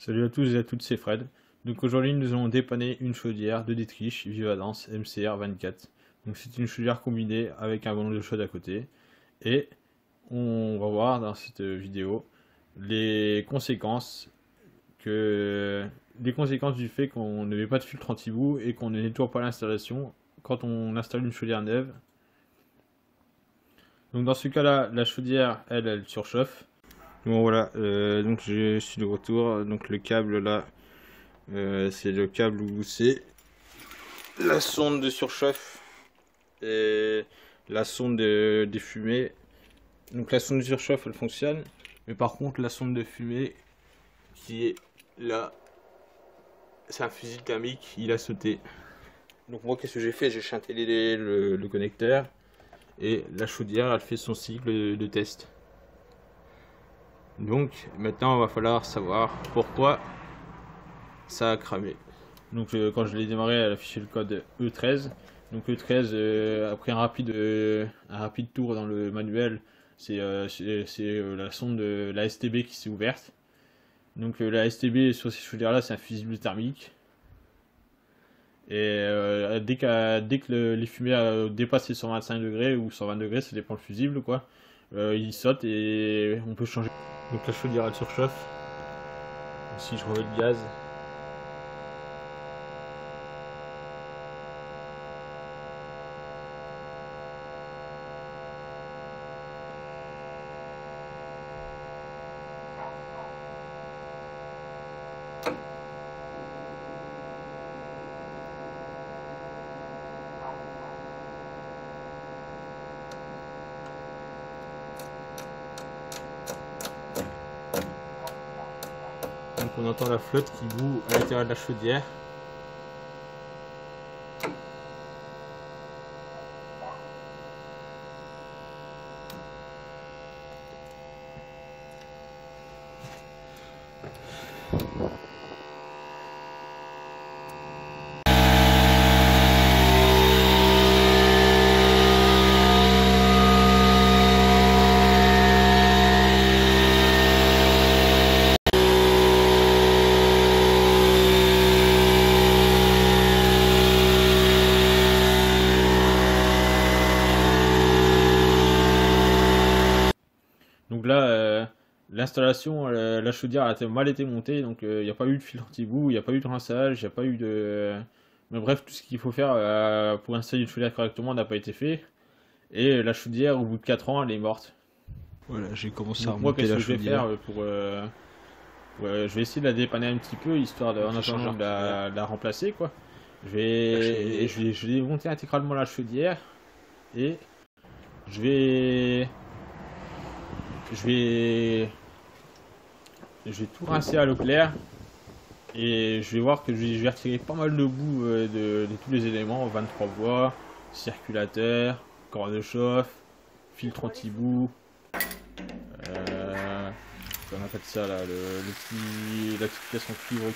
Salut à tous et à toutes, c'est Fred. Donc aujourd'hui nous allons dépanner une chaudière de Dietrich Vivadance MCR 24. Donc c'est une chaudière combinée avec un ballon d'eau chaude à côté. Et on va voir dans cette vidéo les conséquences du fait qu'on ne met pas de filtre anti-bout et qu'on ne nettoie pas l'installation quand on installe une chaudière neuve. Donc dans ce cas-là, la chaudière, elle surchauffe. Bon voilà, donc je suis de retour. Donc le câble là, c'est le câble où c'est la sonde de surchauffe et la sonde des fumées. Donc la sonde de surchauffe elle fonctionne, mais par contre la sonde de fumée qui est là, c'est un fusil thermique, il a sauté. Donc moi qu'est-ce que j'ai fait? J'ai chantelé le connecteur et la chaudière elle fait son cycle de test. Donc maintenant il va falloir savoir pourquoi ça a cramé. Donc quand je l'ai démarré, elle affichait le code E13. Donc E13, après un rapide tour dans le manuel, c'est la sonde de la STB qui s'est ouverte. Donc la STB sur ces chaudières là, c'est un fusible thermique. Et dès que les fumées dépassent les 125 degrés ou 120 degrés, ça dépend le fusible quoi, il saute et on peut changer. Donc la chaudière elle surchauffe. Si je remets le gaz, donc on entend la flotte qui bout à l'intérieur de la chaudière. Donc là, l'installation, la chaudière a mal été montée, donc il n'y a pas eu de filtre anti-bout, il n'y a pas eu de rinçage, il n'y a pas eu de... Mais bref, tout ce qu'il faut faire pour installer une chaudière correctement n'a pas été fait. Et la chaudière, au bout de 4 ans, elle est morte. Voilà, j'ai commencé Donc à moi, remonter qu'est-ce la que je vais chaudière. faire pour... ouais, je vais essayer de la dépanner un petit peu, histoire de, en attendant de la remplacer, quoi. Je vais démonter intégralement la chaudière et je vais... Je vais tout rincer à l'eau claire et je vais voir que je vais retirer pas mal de boue de tous les éléments, 23 voies, circulateur, corps de chauffe, filtre anti-boue, comment on appelle ça là, la petite pièce en cuivre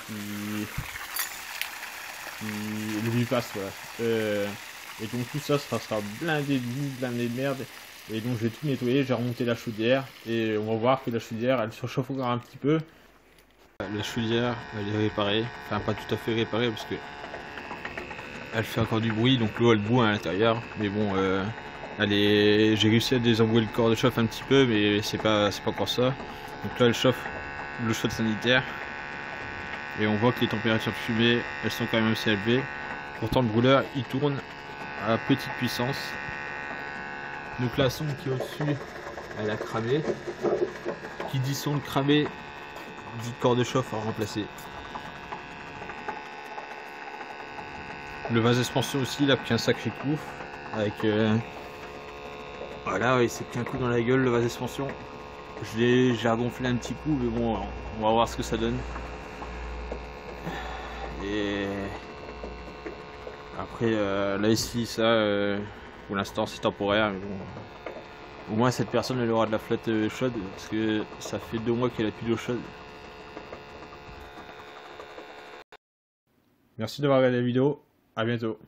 le bypass, voilà. Et donc tout ça sera blindé de boue, blindé de merde. Et donc je vais tout nettoyer, j'ai remonté la chaudière et on va voir que la chaudière elle surchauffe encore un petit peu. La chaudière, elle est réparée, enfin pas tout à fait réparée parce que elle fait encore du bruit, donc l'eau elle bout à l'intérieur. Mais bon, j'ai réussi à désembrouiller le corps de chauffe un petit peu, mais c'est pas encore ça. Donc là elle chauffe l'eau chaude sanitaire et on voit que les températures de fumée elles sont quand même assez élevées. Pourtant le brûleur il tourne à petite puissance. Donc la sonde qui est au-dessus, elle a cramé. Qui dit sonde cramée, dit corps de chauffe à remplacer. Le vase d'expansion aussi, il a pris un sacré coup. Avec voilà, il s'est pris un coup dans la gueule le vase d'expansion. J'ai regonflé un petit coup, mais bon, on va voir ce que ça donne. Et après, là ici, ça... pour l'instant c'est temporaire, mais bon, au moins cette personne elle aura de la flotte chaude parce que ça fait 2 mois qu'elle a plus d'eau chaude. Merci d'avoir regardé la vidéo, à bientôt.